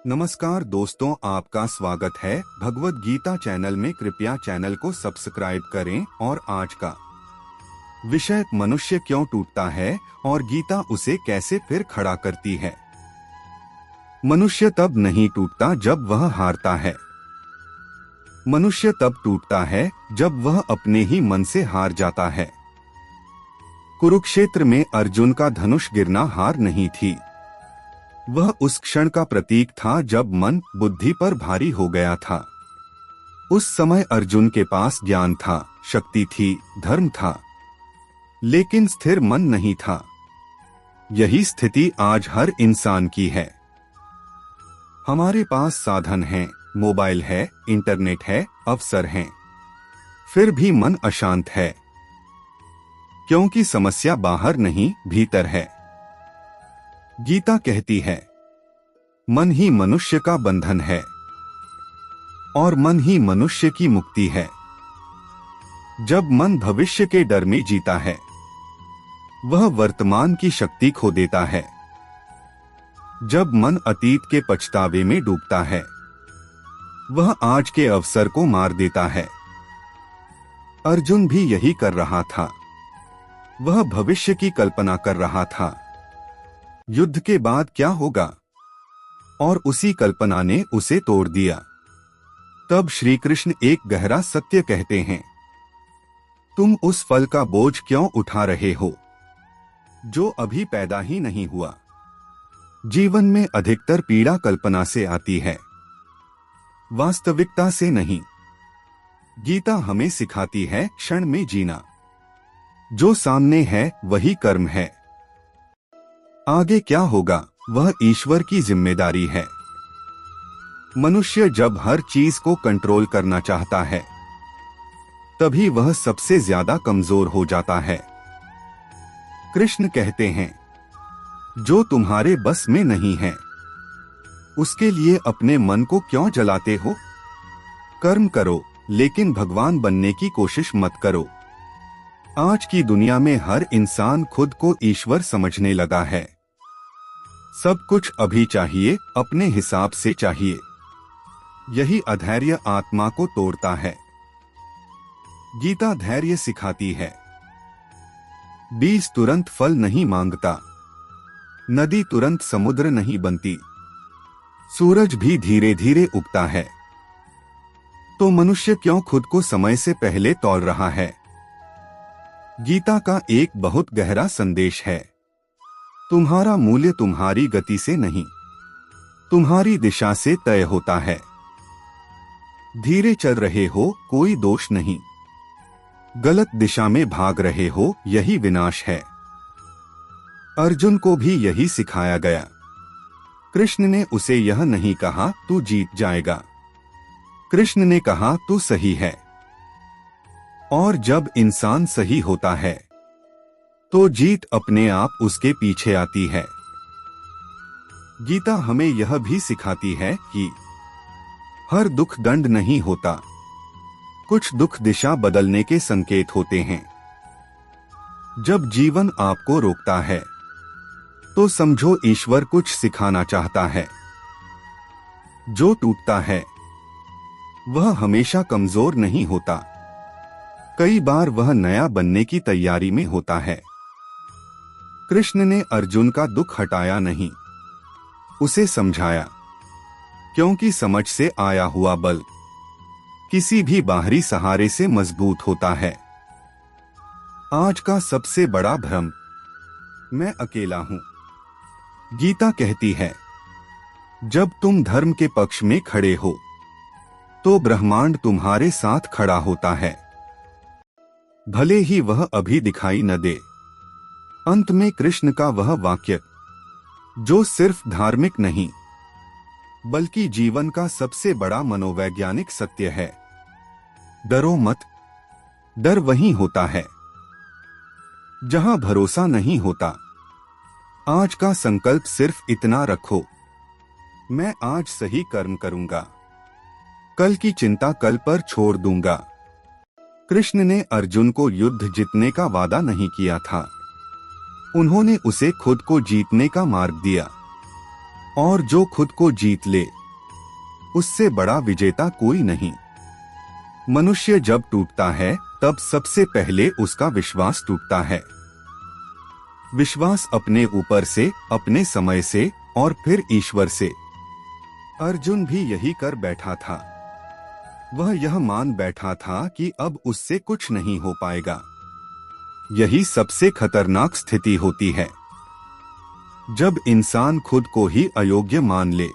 नमस्कार दोस्तों, आपका स्वागत है भगवत गीता चैनल में। कृपया चैनल को सब्सक्राइब करें। और आज का विषय मनुष्य क्यों टूटता है और गीता उसे कैसे फिर खड़ा करती है। मनुष्य तब नहीं टूटता जब वह हारता है। मनुष्य तब टूटता है जब वह अपने ही मन से हार जाता है। कुरुक्षेत्र में अर्जुन का धनुष गिरना हार नहीं थी, वह उस क्षण का प्रतीक था जब मन बुद्धि पर भारी हो गया था। उस समय अर्जुन के पास ज्ञान था, शक्ति थी, धर्म था, लेकिन स्थिर मन नहीं था। यही स्थिति आज हर इंसान की है। हमारे पास साधन हैं, मोबाइल है, इंटरनेट है, अवसर हैं, फिर भी मन अशांत है, क्योंकि समस्या बाहर नहीं भीतर है। गीता कहती है, मन ही मनुष्य का बंधन है और मन ही मनुष्य की मुक्ति है। जब मन भविष्य के डर में जीता है, वह वर्तमान की शक्ति खो देता है। जब मन अतीत के पछतावे में डूबता है, वह आज के अवसर को मार देता है। अर्जुन भी यही कर रहा था। वह भविष्य की कल्पना कर रहा था, युद्ध के बाद क्या होगा, और उसी कल्पना ने उसे तोड़ दिया। तब श्री कृष्ण एक गहरा सत्य कहते हैं, तुम उस फल का बोझ क्यों उठा रहे हो जो अभी पैदा ही नहीं हुआ। जीवन में अधिकतर पीड़ा कल्पना से आती है, वास्तविकता से नहीं। गीता हमें सिखाती है क्षण में जीना। जो सामने है वही कर्म है, आगे क्या होगा वह ईश्वर की जिम्मेदारी है। मनुष्य जब हर चीज को कंट्रोल करना चाहता है, तभी वह सबसे ज्यादा कमजोर हो जाता है। कृष्ण कहते हैं, जो तुम्हारे बस में नहीं है, उसके लिए अपने मन को क्यों जलाते हो। कर्म करो, लेकिन भगवान बनने की कोशिश मत करो। आज की दुनिया में हर इंसान खुद को ईश्वर समझने लगा है। सब कुछ अभी चाहिए, अपने हिसाब से चाहिए। यही अधैर्य आत्मा को तोड़ता है। गीता धैर्य सिखाती है। बीज तुरंत फल नहीं मांगता, नदी तुरंत समुद्र नहीं बनती, सूरज भी धीरे धीरे उगता है। तो मनुष्य क्यों खुद को समय से पहले तोड़ रहा है। गीता का एक बहुत गहरा संदेश है, तुम्हारा मूल्य तुम्हारी गति से नहीं, तुम्हारी दिशा से तय होता है। धीरे चल रहे हो कोई दोष नहीं, गलत दिशा में भाग रहे हो यही विनाश है। अर्जुन को भी यही सिखाया गया। कृष्ण ने उसे यह नहीं कहा तू जीत जाएगा, कृष्ण ने कहा तू सही है। और जब इंसान सही होता है, तो जीत अपने आप उसके पीछे आती है। गीता हमें यह भी सिखाती है कि हर दुख दंड नहीं होता, कुछ दुख दिशा बदलने के संकेत होते हैं। जब जीवन आपको रोकता है, तो समझो ईश्वर कुछ सिखाना चाहता है। जो टूटता है, वह हमेशा कमजोर नहीं होता, कई बार वह नया बनने की तैयारी में होता है। कृष्ण ने अर्जुन का दुख हटाया नहीं, उसे समझाया, क्योंकि समझ से आया हुआ बल किसी भी बाहरी सहारे से मजबूत होता है। आज का सबसे बड़ा भ्रम, मैं अकेला हूं। गीता कहती है, जब तुम धर्म के पक्ष में खड़े हो, तो ब्रह्मांड तुम्हारे साथ खड़ा होता है, भले ही वह अभी दिखाई न दे। अंत में कृष्ण का वह वाक्य, जो सिर्फ धार्मिक नहीं, बल्कि जीवन का सबसे बड़ा मनोवैज्ञानिक सत्य है, डरो मत। डर वहीं होता है जहां भरोसा नहीं होता। आज का संकल्प सिर्फ इतना रखो, मैं आज सही कर्म करूंगा, कल की चिंता कल पर छोड़ दूंगा। कृष्ण ने अर्जुन को युद्ध जीतने का वादा नहीं किया था, उन्होंने उसे खुद को जीतने का मार्ग दिया। और जो खुद को जीत ले उससे बड़ा विजेता कोई नहीं। मनुष्य जब टूटता है तब सबसे पहले उसका विश्वास टूटता है। विश्वास अपने ऊपर से, अपने समय से और फिर ईश्वर से। अर्जुन भी यही कर बैठा था। वह यह मान बैठा था कि अब उससे कुछ नहीं हो पाएगा। यही सबसे खतरनाक स्थिति होती है, जब इंसान खुद को ही अयोग्य मान ले।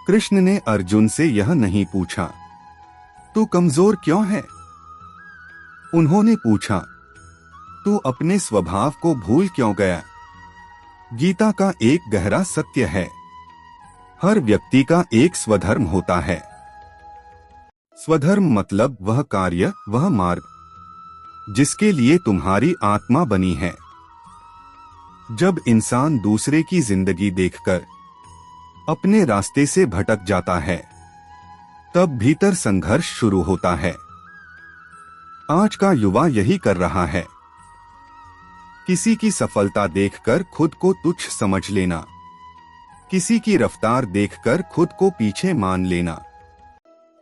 कृष्ण ने अर्जुन से यह नहीं पूछा, तू कमजोर क्यों है? उन्होंने पूछा, तू अपने स्वभाव को भूल क्यों गया? गीता का एक गहरा सत्य है, हर व्यक्ति का एक स्वधर्म होता है। स्वधर्म मतलब वह कार्य, वह मार्ग जिसके लिए तुम्हारी आत्मा बनी है। जब इंसान दूसरे की जिंदगी देखकर अपने रास्ते से भटक जाता है, तब भीतर संघर्ष शुरू होता है। आज का युवा यही कर रहा है। किसी की सफलता देखकर खुद को तुच्छ समझ लेना, किसी की रफ्तार देखकर खुद को पीछे मान लेना।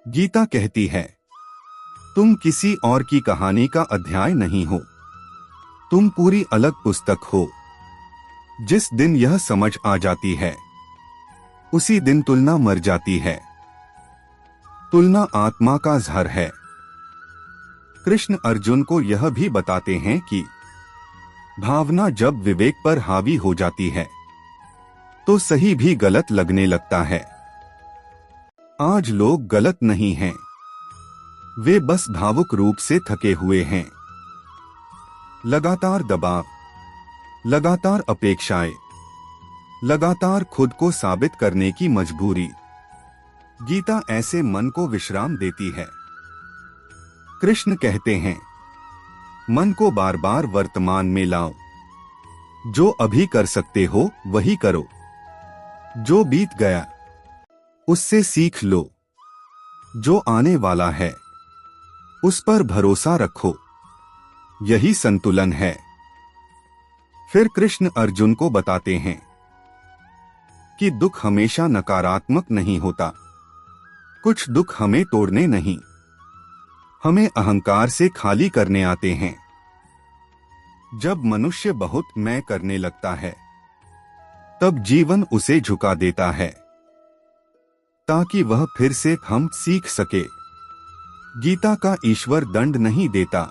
गीता कहती है, तुम किसी और की कहानी का अध्याय नहीं हो, तुम पूरी अलग पुस्तक हो। जिस दिन यह समझ आ जाती है, उसी दिन तुलना मर जाती है। तुलना आत्मा का जहर है। कृष्ण अर्जुन को यह भी बताते हैं कि भावना जब विवेक पर हावी हो जाती है तो सही भी गलत लगने लगता है। आज लोग गलत नहीं हैं, वे बस भावुक रूप से थके हुए हैं। लगातार दबाव, लगातार अपेक्षाएं, लगातार खुद को साबित करने की मजबूरी। गीता ऐसे मन को विश्राम देती है। कृष्ण कहते हैं, मन को बार बार वर्तमान में लाओ। जो अभी कर सकते हो वही करो। जो बीत गया उससे सीख लो। जो आने वाला है उस पर भरोसा रखो। यही संतुलन है। फिर कृष्ण अर्जुन को बताते हैं कि दुख हमेशा नकारात्मक नहीं होता। कुछ दुख हमें तोड़ने नहीं, हमें अहंकार से खाली करने आते हैं। जब मनुष्य बहुत मैं करने लगता है, तब जीवन उसे झुका देता है, ताकि वह फिर से हम सीख सके। गीता का ईश्वर दंड नहीं देता,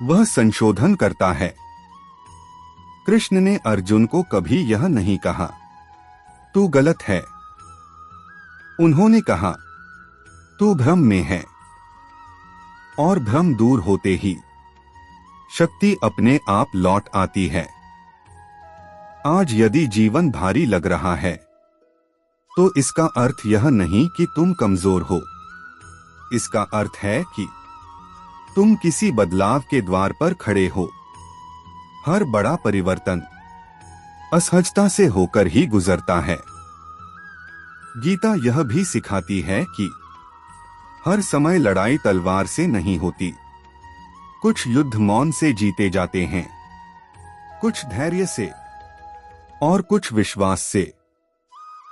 वह संशोधन करता है। कृष्ण ने अर्जुन को कभी यह नहीं कहा, तू गलत है। उन्होंने कहा, तू भ्रम में है। और भ्रम दूर होते ही शक्ति अपने आप लौट आती है। आज यदि जीवन भारी लग रहा है, तो इसका अर्थ यह नहीं कि तुम कमजोर हो। इसका अर्थ है कि तुम किसी बदलाव के द्वार पर खड़े हो। हर बड़ा परिवर्तन असहजता से होकर ही गुजरता है। गीता यह भी सिखाती है कि हर समय लड़ाई तलवार से नहीं होती। कुछ युद्ध मौन से जीते जाते हैं, कुछ धैर्य से और कुछ विश्वास से।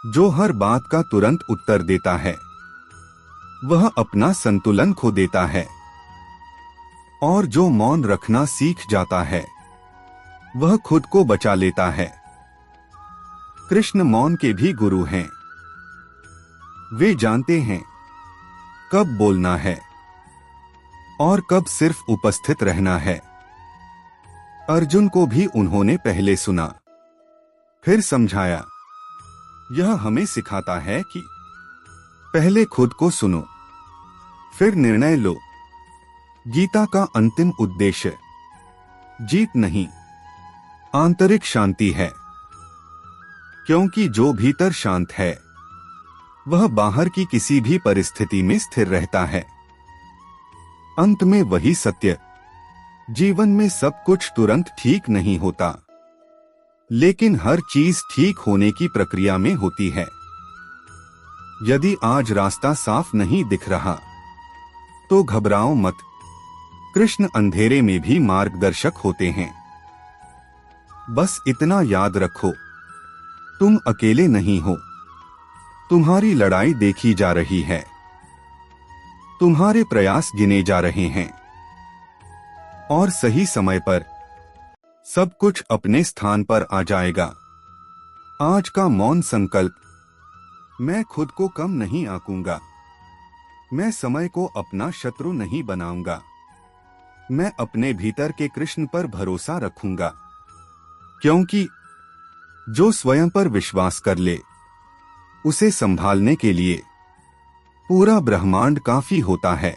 जो हर बात का तुरंत उत्तर देता है, वह अपना संतुलन खो देता है। और जो मौन रखना सीख जाता है, वह खुद को बचा लेता है। कृष्ण मौन के भी गुरु हैं। वे जानते हैं कब बोलना है और कब सिर्फ उपस्थित रहना है। अर्जुन को भी उन्होंने पहले सुना, फिर समझाया। यह हमें सिखाता है कि पहले खुद को सुनो, फिर निर्णय लो। गीता का अंतिम उद्देश्य जीत नहीं, आंतरिक शांति है। क्योंकि जो भीतर शांत है, वह बाहर की किसी भी परिस्थिति में स्थिर रहता है। अंत में वही सत्य, जीवन में सब कुछ तुरंत ठीक नहीं होता, लेकिन हर चीज ठीक होने की प्रक्रिया में होती है। यदि आज रास्ता साफ नहीं दिख रहा, तो घबराओ मत। कृष्ण अंधेरे में भी मार्गदर्शक होते हैं। बस इतना याद रखो, तुम अकेले नहीं हो। तुम्हारी लड़ाई देखी जा रही है। तुम्हारे प्रयास गिने जा रहे हैं और सही समय पर सब कुछ अपने स्थान पर आ जाएगा। आज का मौन संकल्प। मैं खुद को कम नहीं आंकूंगा। मैं समय को अपना शत्रु नहीं बनाऊंगा। मैं अपने भीतर के कृष्ण पर भरोसा रखूंगा, क्योंकि जो स्वयं पर विश्वास कर ले, उसे संभालने के लिए पूरा ब्रह्मांड काफी होता है।